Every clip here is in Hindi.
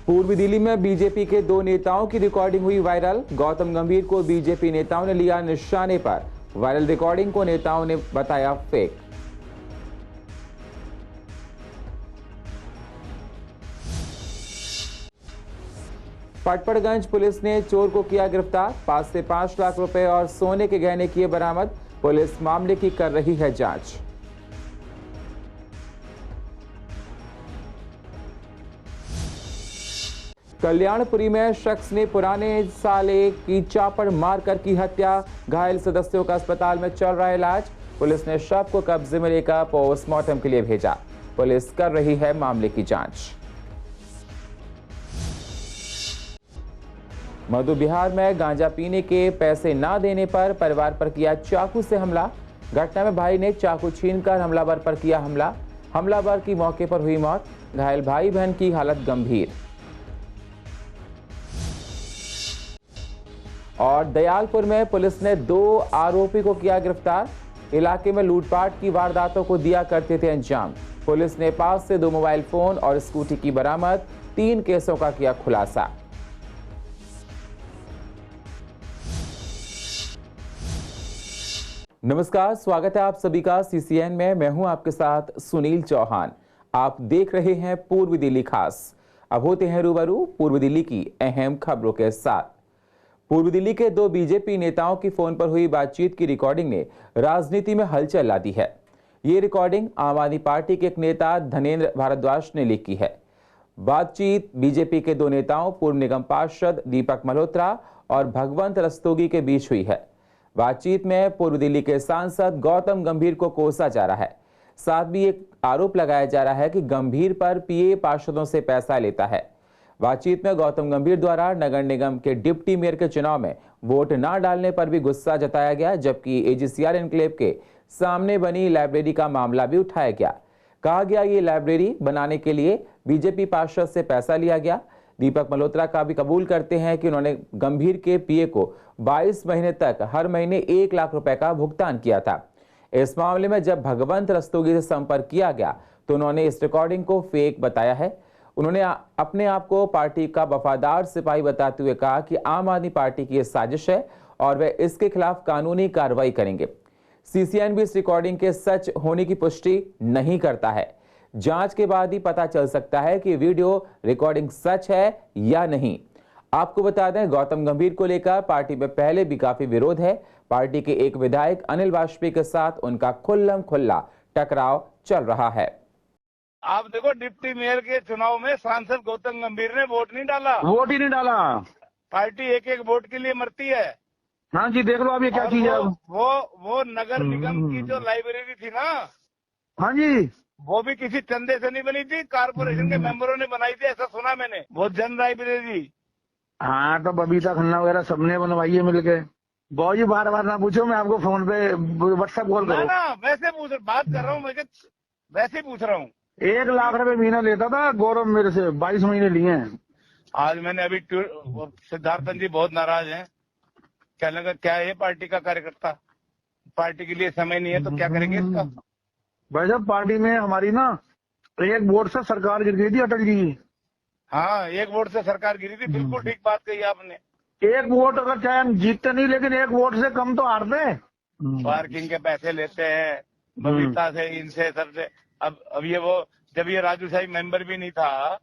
पूर्वी दिल्ली में बीजेपी के दो नेताओं की रिकॉर्डिंग हुई वायरल। गौतम गंभीर को बीजेपी नेताओं ने लिया निशाने पर। वायरल रिकॉर्डिंग को नेताओं ने बताया फेक। पटपड़गंज पुलिस ने चोर को किया गिरफ्तार। पास से 5 लाख रुपए और सोने के गहने किए बरामद। पुलिस मामले की कर रही है जांच। कल्याणपुरी में शख्स ने पुराने साले की चापड़ मारकर की हत्या। घायल सदस्यों का अस्पताल में चल रहा है इलाज। पुलिस ने शव को कब्जे में लेकर पोस्टमार्टम के लिए भेजा। पुलिस कर रही है मामले की जांच। मधु बिहार में गांजा पीने के पैसे ना देने पर परिवार पर किया चाकू से हमला। घटना में भाई ने चाकू छीनकर हमलावर पर किया हमला। हमलावर की मौके पर हुई मौत। घायल भाई बहन की हालत गंभीर। और दयालपुर में पुलिस ने 2 आरोपी को किया गिरफ्तार। इलाके में लूटपाट की वारदातों को दिया करते थे अंजाम। पुलिस ने पास से 2 मोबाइल फोन और स्कूटी की बरामद। 3 केसों का किया खुलासा। नमस्कार, स्वागत है आप सभी का सीसीएन में। मैं हूं आपके साथ सुनील चौहान। आप देख रहे हैं पूर्वी दिल्ली खास। अब होते हैं रूबरू पूर्वी दिल्ली की अहम खबरों के साथ। पूर्वी दिल्ली के 2 बीजेपी नेताओं की फोन पर हुई बातचीत की रिकॉर्डिंग ने राजनीति में हलचल ला दी है। ये रिकॉर्डिंग आम आदमी पार्टी के एक नेता धनेंद्र भारद्वाज ने लीक की है। बातचीत बीजेपी के 2 नेताओं पूर्व निगम पार्षद दीपक मल्होत्रा और भगवंत रस्तोगी के बीच हुई है। बातचीत में पूर्व दिल्ली के सांसद गौतम गंभीर को कोसा जा रहा है। साथ भी एक आरोप लगाया जा रहा है कि गंभीर पर पीए पार्षदों से पैसा लेता है। बातचीत में गौतम गंभीर द्वारा नगर निगम के डिप्टी मेयर के चुनाव में वोट न डालने पर भी गुस्सा जताया गया, जबकि एजीसीआर एन्क्लेव के सामने बनी लाइब्रेरी का मामला भी उठाया गया। कहा गया ये लाइब्रेरी बनाने के लिए बीजेपी पार्षद से पैसा लिया गया। दीपक मल्होत्रा का भी कबूल करते हैं कि उन्होंने गंभीर के पीए को 22 महीने तक हर महीने 1 लाख रुपए का भुगतान किया था। इस मामले में जब भगवंत रस्तोगी से संपर्क किया गया तो उन्होंने इस रिकॉर्डिंग को फेक बताया है। उन्होंने अपने आप को पार्टी का वफादार सिपाही बताते हुए कहा कि आम आदमी पार्टी की यह साजिश है और वे इसके खिलाफ कानूनी कार्रवाई करेंगे। सीसीएन भी इस रिकॉर्डिंग के सच होने की पुष्टि नहीं करता है। जांच के बाद ही पता चल सकता है कि वीडियो रिकॉर्डिंग सच है या नहीं। आपको बता दें, गौतम गंभीर को लेकर पार्टी में पहले भी काफी विरोध है। पार्टी के एक विधायक अनिल वाजपेयी के साथ उनका खुल्लम खुल्ला टकराव चल रहा है। आप देखो, डिप्टी मेयर के चुनाव में सांसद गौतम गंभीर ने वोट ही नहीं डाला। पार्टी एक एक वोट के लिए मरती है। हाँ जी, देख लो आप ये क्या चीज है। वो नगर निगम की जो लाइब्रेरी थी ना, हाँ जी, वो भी किसी चंदे से नहीं बनी थी, कारपोरेशन के मेंबरों ने बनाई थी, ऐसा सुना मैंने। वो जन लाइब्रेरी। हाँ तो बबीता खन्ना वगैरह सबने बनवाई है मिलके। बहुत जी बार बार ना पूछो, मैं आपको फोन पे व्हाट्सएप कॉल करूँ ना वैसे बात कर रहा हूँ, मैं वैसे पूछ रहा हूँ। 1 लाख रुपए महीना लेता था गौरव मेरे से, 22 महीने लिए हैं। आज मैंने अभी सिद्धार्थन जी बहुत नाराज हैं। कहने लगा क्या है पार्टी का कार्यकर्ता, पार्टी के लिए समय नहीं है तो क्या करेंगे इसका। भाई साहब, पार्टी में हमारी ना एक वोट से सरकार गिर गई थी अटल जी की। हाँ, एक वोट से सरकार गिरी थी, बिल्कुल ठीक बात कही आपने। एक वोट अगर चाहे हम जीतते नहीं, लेकिन एक वोट से कम तो हारते। पार्किंग के पैसे लेते हैं बबीता से, इनसे, सबसे। अब ये वो जब ये राजू साहब मेंबर भी नहीं था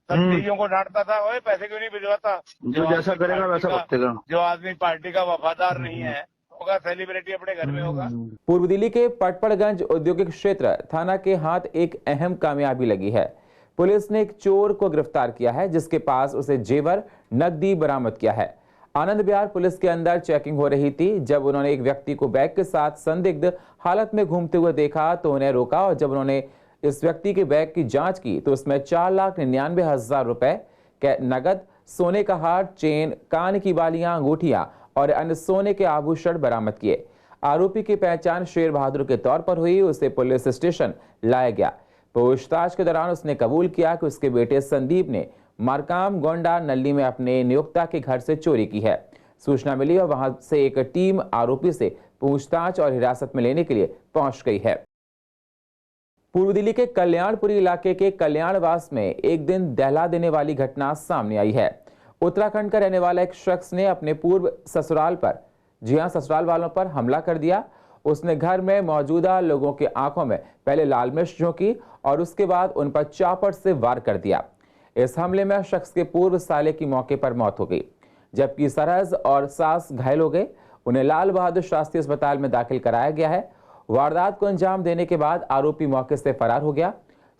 तब डीओ को डांटता था, ओए पैसे क्यों नहीं भिजवाता। जो जैसा करेगा वैसा भुगतेगा। जो आदमी पार्टी का वफादार नहीं है होगा सेलिब्रिटी अपने घर में होगा। पूर्व दिल्ली के पटपड़गंज औद्योगिक क्षेत्र थाना के हाथ एक अहम कामयाबी लगी है। पुलिस ने एक चोर को गिरफ्तार किया है, जिसके पास उसे जेवर नकदी बरामद किया है। आनंद विहार पुलिस के अंदर चेकिंग हो रही थी। जब उन्होंने एक व्यक्ति को बैग के साथ संदिग्ध हालत में घूमते हुए देखा तो उन्हें रोका, और जब उन्होंने इस व्यक्ति के बैग की जांच की तो उसमें 4,99,000 रुपए के नगद, सोने का हार, चेन, कान की बालियां, अंगूठियां और अन्य सोने के आभूषण बरामद किए। आरोपी की पहचान शेर बहादुर के तौर पर हुई। उसे पुलिस स्टेशन लाया गया। पूछताछ के दौरान उसने कबूल किया कि उसके बेटे संदीप ने मारकाम गोंडा नल्ली में अपने नियोक्ता के घर से चोरी की है। सूचना मिली और वहां से एक टीम आरोपी से पूछताछ और हिरासत में लेने के लिए पहुंच गई है। पूर्व दिल्ली के कल्याणपुरी इलाके के कल्याणवास में एक दिन दहला देने वाली घटना सामने आई है। उत्तराखंड का रहने वाला एक शख्स ने अपने पूर्व ससुराल पर, जी हां, ससुराल वालों पर हमला कर दिया। उसने घर में मौजूदा लोगों के आंखों में पहले लाल मिर्च झोंकी और उसके बाद उन पर चापड़ से वार कर दिया। इस हमले में शख्स के पूर्व साले की मौके पर मौत हो गई, जबकि सरहज और सास घायल हो गए। उन्हें लाल बहादुर शास्त्री अस्पताल में दाखिल कराया गया है। वारदात को अंजाम देने के बाद आरोपी मौके से फरार हो गया।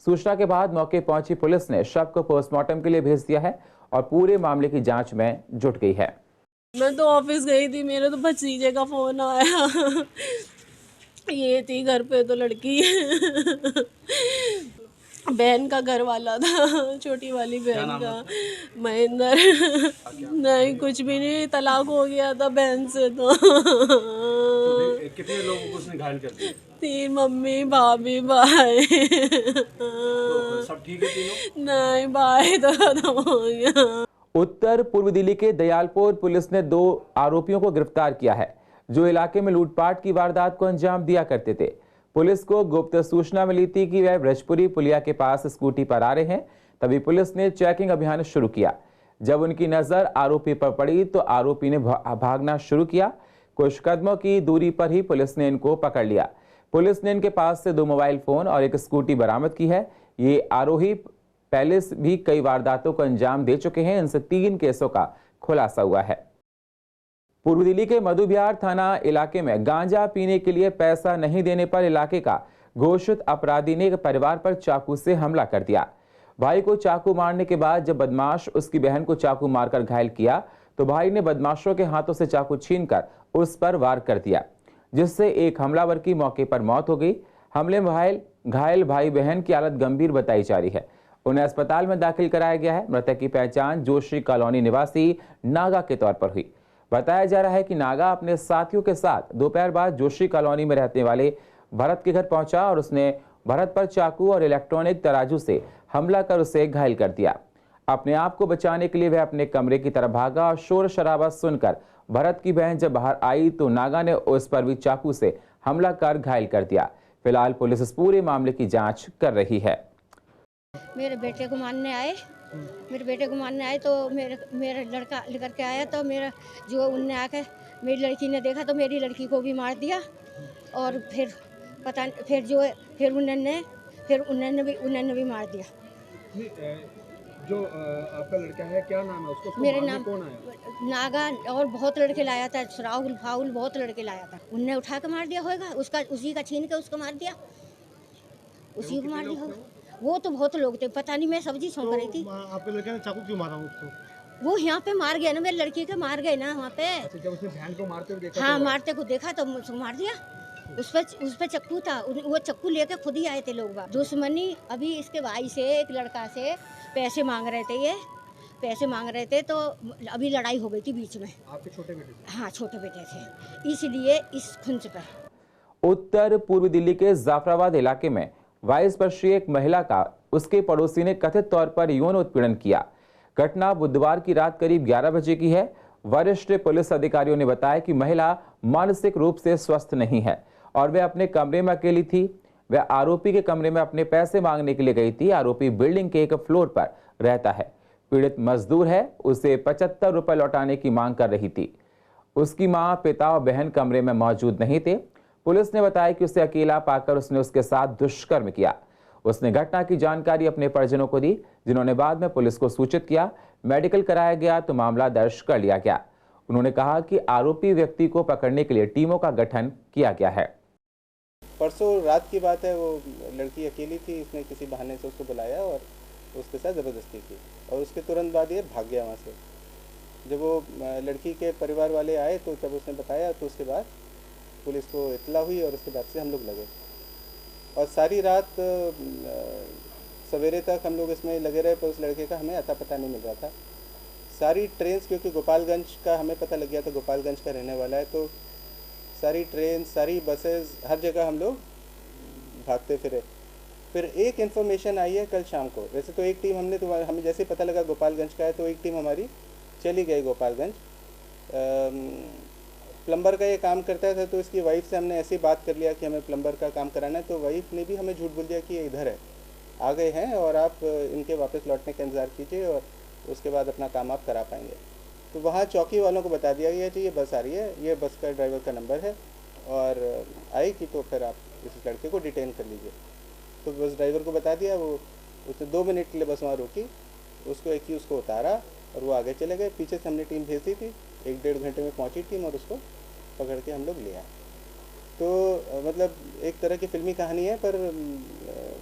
सूचना के बाद मौके पहुंची पुलिस ने शव को पोस्टमार्टम के लिए भेज दिया है और पूरे मामले की जांच में जुट गई है। मैं तो ऑफिस गई थी, मेरे तो भतीजे का फोन आया। ये थी घर पे तो लड़की बहन का घर वाला था, छोटी वाली बहन का, महेंद्र। नहीं कुछ भी नहीं, तलाक हो गया था बहन से। तो कितने लोगों को उसने घायल कर दिया? 3, मम्मी, भाभी, भाई। तो सब ठीक है तीनों? नहीं, भाई तो खत्म हो गया। उत्तर पूर्व दिल्ली के दयालपुर पुलिस ने 2 आरोपियों को गिरफ्तार किया है, जो इलाके में लूटपाट की वारदात को अंजाम दिया करते थे। पुलिस को गुप्त सूचना मिली थी कि वह ब्रजपुरी पुलिया के पास स्कूटी पर आ रहे हैं, तभी पुलिस ने चेकिंग अभियान शुरू किया। जब उनकी नजर आरोपी पर पड़ी तो आरोपी ने भागना शुरू किया। कुछ कदमों की दूरी पर ही पुलिस ने इनको पकड़ लिया। पुलिस ने इनके पास से 2 मोबाइल फोन और एक स्कूटी बरामद की है। ये आरोही पहले भी कई वारदातों को अंजाम दे चुके हैं। इनसे 3 केसों का खुलासा हुआ है। पूर्व दिल्ली के मधु बिहार थाना इलाके में गांजा पीने के लिए पैसा नहीं देने पर इलाके का घोषित अपराधी ने एक परिवार पर चाकू से हमला कर दिया। भाई को चाकू मारने के बाद जब बदमाश उसकी बहन को चाकू मारकर घायल किया तो भाई ने बदमाशों के हाथों से चाकू छीनकर उस पर वार कर दिया, जिससे एक हमलावर की मौके पर मौत हो गई। हमले में घायल भाई बहन की हालत गंभीर बताई जा रही है। उन्हें अस्पताल में दाखिल कराया गया है। मृतक की पहचान जोशी कॉलोनी निवासी नागा के तौर पर हुई। बताया जा रहा है कि नागा अपने साथियों के साथ दोपहर बाद जोशी कॉलोनी में रहने वाले भरत के घर पहुंचा और उसने भरत पर चाकू और इलेक्ट्रॉनिक तराजू से हमला कर उसे घायल कर दिया। अपने आप को बचाने के लिए वह अपने कमरे की तरफ भागा और शोर शराबा सुनकर भरत की बहन जब बाहर आई तो नागा ने उस पर भी चाकू से हमला कर घायल कर दिया। फिलहाल पुलिस इस पूरे मामले की जांच कर रही है। मेरे बेटे को मारने आए तो मेरा लड़का लेकर के आया तो मेरा जो उनने आकर मेरी लड़की ने देखा तो मेरी लड़की को भी मार दिया। और फिर उन्होंने भी मार दिया। जो आपका लड़का है, क्या नाम है उसका? मेरे नाम कौन आया? नागा और बहुत लड़के लाया था, राहुल फाउल बहुत लड़के लाया था। उनने उठा के मार दिया होगा, उसी का छीन के उसको मार दिया, उसी को मार दिया होगा। वो तो बहुत लोग थे, पता नहीं, मैं सब्जी छौंक रही थी। आपके लड़के ने चाकू क्यों मारा उसको? वो यहाँ पे मार गया ना, मेरी लड़की के मार गए ना वहाँ पे। अच्छा, जब उसने बहन को मारते हुए देखा? हाँ, मारते को देखा तो उसको मार दिया। उस पे चक्कू था, वो चक्कू लेके खुद ही आए थे लोग बाग। दुश्मनी अभी इसके भाई से, एक लड़का से पैसे मांग रहे थे, ये पैसे मांग रहे थे तो अभी लड़ाई हो गई थी बीच में। आपके छोटे बेटे थे? हाँ, छोटे बेटे थे, इसलिए इस खुंच पर। उत्तर पूर्व दिल्ली के जाफराबाद इलाके में 22 वर्षीय एक महिला का उसके पड़ोसी ने कथित तौर पर यौन उत्पीड़न किया। घटना बुधवार की रात करीब 11 बजे की है। वरिष्ठ पुलिस अधिकारियों ने बताया कि महिला मानसिक रूप से स्वस्थ नहीं है और वह अपने कमरे में अकेली थी। वह आरोपी के कमरे में अपने पैसे मांगने के लिए गई थी। आरोपी बिल्डिंग के एक फ्लोर पर रहता है। पीड़ित मजदूर है, उसे 75 रुपए लौटाने की मांग कर रही थी। उसकी मां, पिता और बहन कमरे में मौजूद नहीं थे। पुलिस ने बताया कि उसे अकेला पाकर उसने उसके साथ दुष्कर्म किया। उसने घटना की जानकारी अपने परिजनों को दी, जिन्होंने बाद में पुलिस को सूचित किया। मेडिकल कराया गया तो मामला दर्ज कर लिया गया। उन्होंने कहा कि आरोपी व्यक्ति को पकड़ने के लिए टीमों का गठन किया गया है। परसों रात की बात है, वो लड़की अकेली थी, उसने किसी बहाने से उसको बुलाया और उसके साथ ज़बरदस्ती की और उसके तुरंत बाद ये भाग गया वहाँ से। जब वो लड़की के परिवार वाले आए तो जब उसने बताया तो उसके बाद पुलिस को इत्तला हुई और उसके बाद से हम लोग लगे और सारी रात सवेरे तक हम लोग इसमें लगे रहे, पर उस लड़के का हमें अता पता नहीं मिल रहा था। सारी ट्रेन्स, क्योंकि गोपालगंज का हमें पता लग गया था, गोपालगंज का रहने वाला है, तो सारी ट्रेन, सारी बसेस, हर जगह हम लोग भागते फिरे। फिर एक इन्फॉर्मेशन आई है कल शाम को। वैसे तो एक टीम हमें जैसे पता लगा गोपालगंज का है तो एक टीम हमारी चली गई गोपालगंज। प्लम्बर का ये काम करता था, तो इसकी वाइफ से हमने ऐसी बात कर लिया कि हमें प्लम्बर का काम कराना है, तो वाइफ ने भी हमें झूठ बोल दिया कि ये इधर है, आ गए हैं और आप इनके वापस लौटने का इंतज़ार कीजिए और उसके बाद अपना काम आप करा पाएंगे। तो वहाँ चौकी वालों को बता दिया गया कि ये बस आ रही है, ये बस का ड्राइवर का नंबर है और आएगी तो फिर आप इस लड़के को डिटेन कर लीजिए। तो बस ड्राइवर को बता दिया, वो उसने 2 मिनट के लिए बस वहाँ रोकी, उसको एक्यूज़ को उतारा और वो आगे चले गए। पीछे से हमने टीम भेजी थी, 1-1.5 घंटे में पहुँची टीम और उसको पकड़ के हम लोग ले आए। तो मतलब एक तरह की फिल्मी कहानी है, पर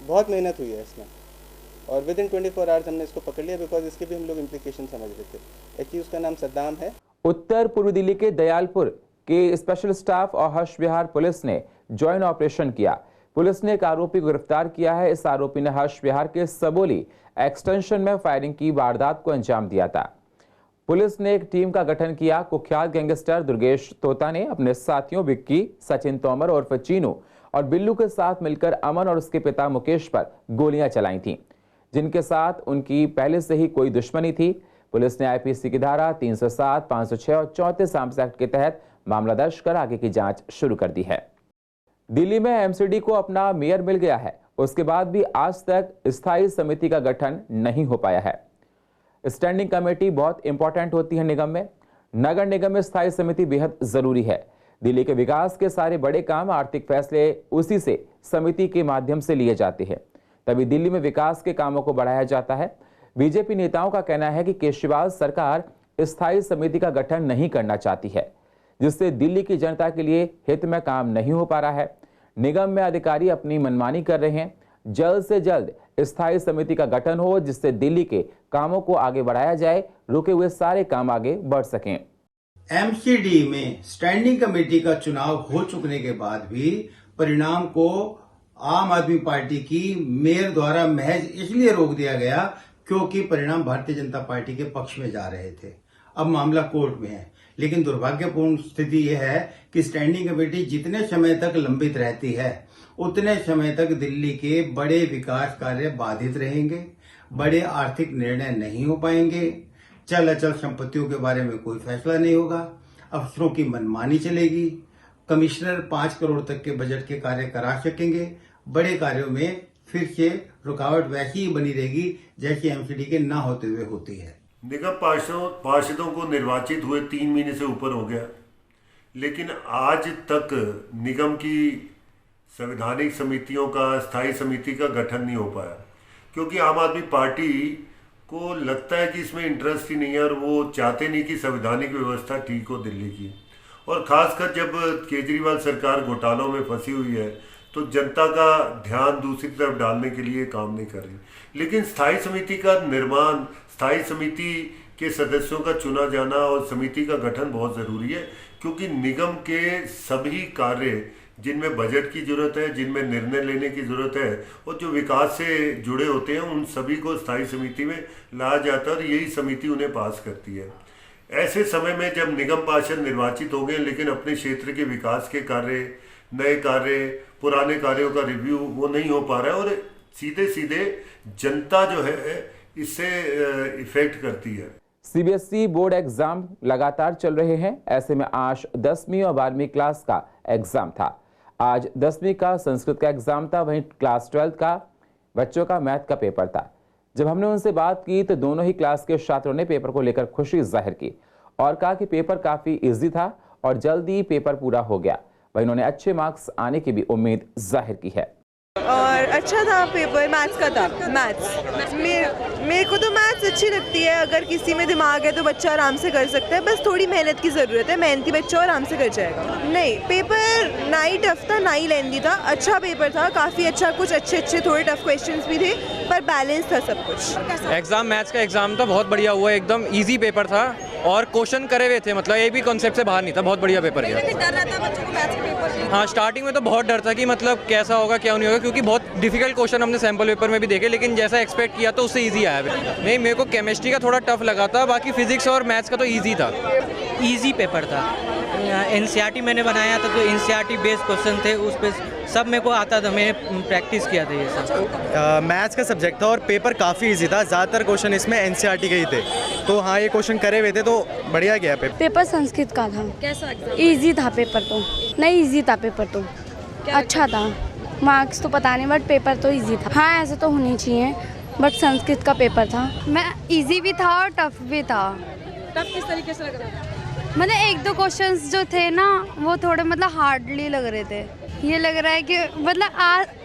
बहुत मेहनत हुई है इसमें और विदिन 24 आवर्स हमने इसको पकड़ लिया, बिकॉज इसके भी हम लोग इम्प्लीकेशन समझ रहे थे। एक्यूज़ का नाम सद्दाम है। उत्तर पूर्व दिल्ली के दयालपुर के स्पेशल स्टाफ और हर्ष विहार पुलिस ने ज्वाइंट ऑपरेशन किया। पुलिस ने एक आरोपी को गिरफ्तार किया है। इस आरोपी ने हर्ष विहार के सबोली एक्सटेंशन में फायरिंग की वारदात को अंजाम दिया था। पुलिस ने एक टीम का गठन किया। कुख्यात गैंगस्टर दुर्गेश तोता ने अपने साथियों विक्की, सचिन तोमर और चीनू और बिल्लू के साथ मिलकर अमन और उसके पिता मुकेश पर गोलियां चलाई थीं, जिनके साथ उनकी पहले से ही कोई दुश्मनी थी। पुलिस ने आईपीसी की धारा 307, 506 और 34 आर्म्स एक्ट के तहत मामला दर्ज कर आगे की जांच शुरू कर दी है। दिल्ली में एमसीडी को अपना मेयर मिल गया है, उसके बाद भी आज तक स्थायी समिति का गठन नहीं हो पाया है। स्टैंडिंग कमेटी बहुत इंपॉर्टेंट होती है निगम में। नगर निगम में स्थायी समिति बेहद जरूरी है। दिल्ली के विकास के सारे बड़े काम, आर्थिक फैसले उसी से समिति के माध्यम से लिए जाते हैं, तभी दिल्ली में विकास के कामों को बढ़ाया जाता है। बीजेपी नेताओं का कहना है कि केजरीवाल सरकार स्थायी समिति का गठन नहीं करना चाहती है, जिससे दिल्ली की जनता के लिए हित में काम नहीं हो पा रहा है। निगम में अधिकारी अपनी मनमानी कर रहे हैं। जल्द से जल्द स्थायी समिति का गठन हो, जिससे दिल्ली के कामों को आगे बढ़ाया जाए, रुके हुए सारे काम आगे बढ़ सकें। एमसीडी में स्टैंडिंग कमेटी का चुनाव हो चुकने के बाद भी परिणाम को आम आदमी पार्टी की मेयर द्वारा महज इसलिए रोक दिया गया क्योंकि परिणाम भारतीय जनता पार्टी के पक्ष में जा रहे थे। अब मामला कोर्ट में है, लेकिन दुर्भाग्यपूर्ण स्थिति यह है कि स्टैंडिंग कमेटी जितने समय तक लंबित रहती है उतने समय तक दिल्ली के बड़े विकास कार्य बाधित रहेंगे, बड़े आर्थिक निर्णय नहीं हो पाएंगे, चल अचल संपत्तियों के बारे में कोई फैसला नहीं होगा, अफसरों की मनमानी चलेगी, कमिश्नर 5 करोड़ तक के बजट के कार्य करा सकेंगे, बड़े कार्यों में फिर से रुकावट वैसी ही बनी रहेगी जैसी एमसीडी के ना होते हुए होती है। निगम पार्षदों को निर्वाचित हुए 3 महीने से ऊपर हो गया, लेकिन आज तक निगम की संवैधानिक समितियों का, स्थायी समिति का गठन नहीं हो पाया, क्योंकि आम आदमी पार्टी को लगता है कि इसमें इंटरेस्ट ही नहीं है और वो चाहते नहीं कि संवैधानिक व्यवस्था ठीक हो दिल्ली की। और खासकर जब केजरीवाल सरकार घोटालों में फंसी हुई है तो जनता का ध्यान दूसरी तरफ डालने के लिए काम नहीं कर रही। लेकिन स्थायी समिति का निर्माण, स्थायी समिति के सदस्यों का चुना जाना और समिति का गठन बहुत ज़रूरी है, क्योंकि निगम के सभी कार्य जिनमें बजट की जरूरत है, जिनमें निर्णय लेने की जरूरत है और जो विकास से जुड़े होते हैं, उन सभी को स्थायी समिति में लाया जाता है और यही समिति उन्हें पास करती है। ऐसे समय में जब निगम पार्षद निर्वाचित हो गए लेकिन अपने क्षेत्र के विकास के कार्य, नए कार्य, पुराने कार्यों का रिव्यू वो नहीं हो पा रहा है और सीधे सीधे जनता जो है इससे इफेक्ट करती है। सीबीएसई बोर्ड एग्जाम लगातार चल रहे हैं। ऐसे में आज 10वीं और 12वीं क्लास का एग्जाम था। आज 10वीं का संस्कृत का एग्जाम था, वहीं क्लास 12 का बच्चों का मैथ का पेपर था। जब हमने उनसे बात की तो दोनों ही क्लास के छात्रों ने पेपर को लेकर खुशी जाहिर की और कहा कि पेपर काफी इजी था और जल्दी पेपर पूरा हो गया। वहीं उन्होंने अच्छे मार्क्स आने की भी उम्मीद जाहिर की है। और अच्छा था पेपर, मैथ्स का था। मैथ्स मेरे को तो मैथ्स अच्छी लगती है। अगर किसी में दिमाग है तो बच्चा आराम से कर सकता है, बस थोड़ी मेहनत की ज़रूरत है। मेहनती बच्चा आराम से कर जाएगा। नहीं, पेपर ना ही टफ था ना ही लेंदी था। अच्छा पेपर था, काफ़ी अच्छा। कुछ अच्छे थोड़े टफ क्वेश्चंस भी थे, पर बैलेंस था सब कुछ। एग्जाम मैथ्स का एग्जाम था, बहुत बढ़िया हुआ। एकदम ईजी पेपर था और क्वेश्चन करे हुए थे, मतलब एक भी कॉन्सेप्ट से बाहर नहीं था। बहुत बढ़िया पेपर गया। डर रहता बच्चों को मैथ्स पेपर। हाँ, स्टार्टिंग में तो बहुत डर था कि मतलब कैसा होगा क्या नहीं होगा, क्योंकि बहुत डिफिकल्ट क्वेश्चन हमने सैम्पल पेपर में भी देखे, लेकिन जैसा एक्सपेक्ट किया तो उससे इजी आया। नहीं, मेरे को केमिस्ट्री का थोड़ा टफ लगा था, बाकी फिजिक्स और मैथ्स का तो इजी था। इजी पेपर था। एनसीईआरटी मैंने बनाया था तो एनसीईआरटी बेस्ड क्वेश्चन थे, उस पे सब मेरे को आता था, मैंने प्रैक्टिस किया था ये सब। मैथ्स का सब्जेक्ट था और पेपर काफ़ी इजी था, ज़्यादातर क्वेश्चन इसमें एनसीईआरटी के ही थे, तो हाँ ये क्वेश्चन करे हुए थे तो बढ़िया गया पेपर। पेपर संस्कृत का था। कैसा एग्जाम? इजी था पेपर तो, नहीं इजी था पेपर तो, अच्छा था। मार्क्स तो पता नहीं बट पेपर तो इजी था। हाँ ऐसे तो होनी चाहिए, बट संस्कृत का पेपर था। मैं इजी भी था और टफ भी था। टफ किस तरीके से लग रहा था? मतलब एक दो क्वेश्चंस जो थे ना वो थोड़े मतलब हार्डली लग रहे थे। ये लग रहा है कि मतलब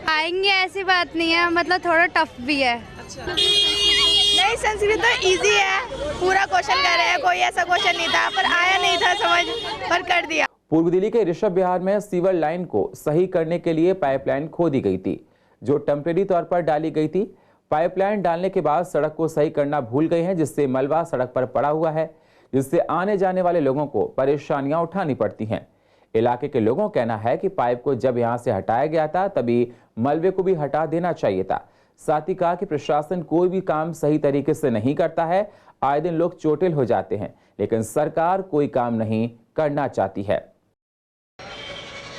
आएंगे, ऐसी बात नहीं है, मतलब थोड़ा टफ भी है। अच्छा। नहीं संस्कृत तो इजी है, पूरा क्वेश्चन कर रहे हैं, कोई ऐसा क्वेश्चन नहीं था पर आया नहीं था समझ पर कर दिया। पूर्व दिल्ली के ऋषभ विहार में सीवर लाइन को सही करने के लिए पाइपलाइन खोदी गई थी, जो टेम्परेरी तौर पर डाली गई थी। पाइपलाइन डालने के बाद सड़क को सही करना भूल गए हैं, जिससे मलबा सड़क पर पड़ा हुआ है, जिससे आने जाने वाले लोगों को परेशानियां उठानी पड़ती हैं। इलाके के लोगों का कहना है कि पाइप को जब यहां से हटाया गया था तभी मलबे को भी हटा देना चाहिए था। साथ ही कहा कि प्रशासन कोई भी काम सही तरीके से नहीं करता है, आए दिन लोग चोटिल हो जाते हैं, लेकिन सरकार कोई काम नहीं करना चाहती है।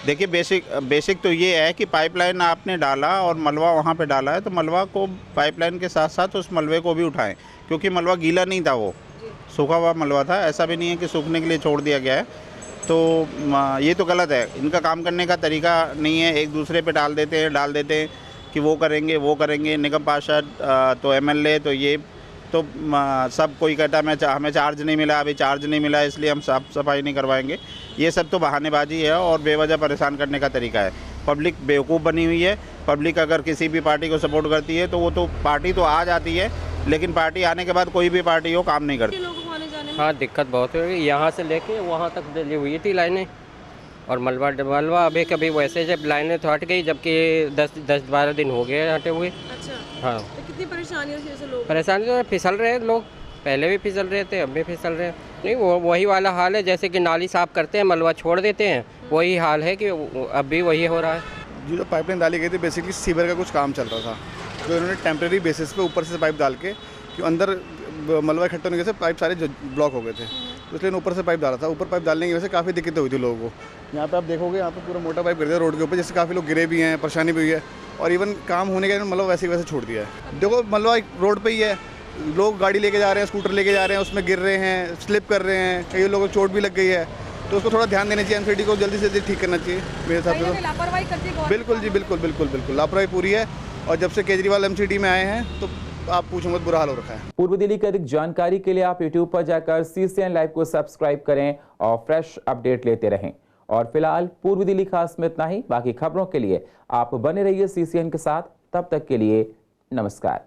देखिए बेसिक तो ये है कि पाइपलाइन आपने डाला और मलबा वहाँ पे डाला है, तो मलबा को पाइपलाइन के साथ साथ उस मलबे को भी उठाएं, क्योंकि मलबा गीला नहीं था, वो सूखा हुआ मलबा था। ऐसा भी नहीं है कि सूखने के लिए छोड़ दिया गया है, तो ये तो गलत है। इनका काम करने का तरीका नहीं है, एक दूसरे पे डाल देते हैं कि वो करेंगे। निगम पार्षद तो MLA तो ये तो सब कोई कहता है हमें चार्ज नहीं मिला, अभी चार्ज नहीं मिला इसलिए हम साफ सफाई नहीं करवाएंगे। ये सब तो बहानेबाजी है और बेवजह परेशान करने का तरीका है। पब्लिक बेवकूफ़ बनी हुई है। पब्लिक अगर किसी भी पार्टी को सपोर्ट करती है तो वो तो पार्टी तो आ जाती है, लेकिन पार्टी आने के बाद कोई भी पार्टी हो काम नहीं करती। हाँ दिक्कत बहुत हुई, यहाँ से लेके वहाँ तक डली हुई थी लाइनें, और मलबा अभी कभी वैसे जब लाइनें तो हट गई, जबकि 10-12 दिन हो गए हटे हुए। अच्छा। हाँ तो कितनी परेशानी होती है ऐसे लोग? परेशानी तो फिसल रहे लोग, पहले भी फिसल रहे थे, अब भी फिसल रहे हैं। नहीं वो वही वाला हाल है, जैसे कि नाली साफ़ करते हैं मलबा छोड़ देते हैं, वही हाल है कि अब भी वही हो रहा है। जो पाइपलाइन डाली गई थी बेसिकली सीवर का कुछ काम चल रहा था, जो इन्होंने टेम्प्रेरी बेसिस पे ऊपर से पाइप डाल के, कि अंदर मलबा इकट्ठा होने से पाइप सारे ब्लॉक हो गए थे, तो इसलिए ऊपर से पाइप डाला था। ऊपर पाइप डालने की वजह से काफ़ी दिक्कतें हुई थी लोगों को। यहाँ पे आप देखोगे, यहाँ पे पूरा मोटा पाइप कर दिया रोड के ऊपर, जिससे काफ़ी लोग गिरे भी हैं, परेशानी भी हुई है, और इवन काम होने के मलबा वैसे छोड़ दिया है। देखो मलबा रोड पे ही है, लोग गाड़ी लेके जा रहे हैं, स्कूटर लेके जा रहे हैं, उसमें गिर रहे हैं, स्लिप कर रहे हैं, कई लोगों को चोट भी लग गई है, तो उसको थोड़ा ध्यान देना चाहिए। MCD को जल्दी से जल्दी ठीक करना चाहिए मेरे हिसाब से। तो लापरवाही करती है। बिल्कुल जी, बिल्कुल लापरवाही पूरी है, और जब से केजरीवाल MCD में आए हैं तो आप पूछो मत, बुरा हाल हो रखा है। पूर्व दिल्ली की अधिक जानकारी के लिए आप YouTube पर जाकर CCN लाइव को सब्सक्राइब करें और फ्रेश अपडेट लेते रहें। और फिलहाल पूर्व दिल्ली खास में इतना ही। बाकी खबरों के लिए आप बने रहिए CCN के साथ। तब तक के लिए नमस्कार।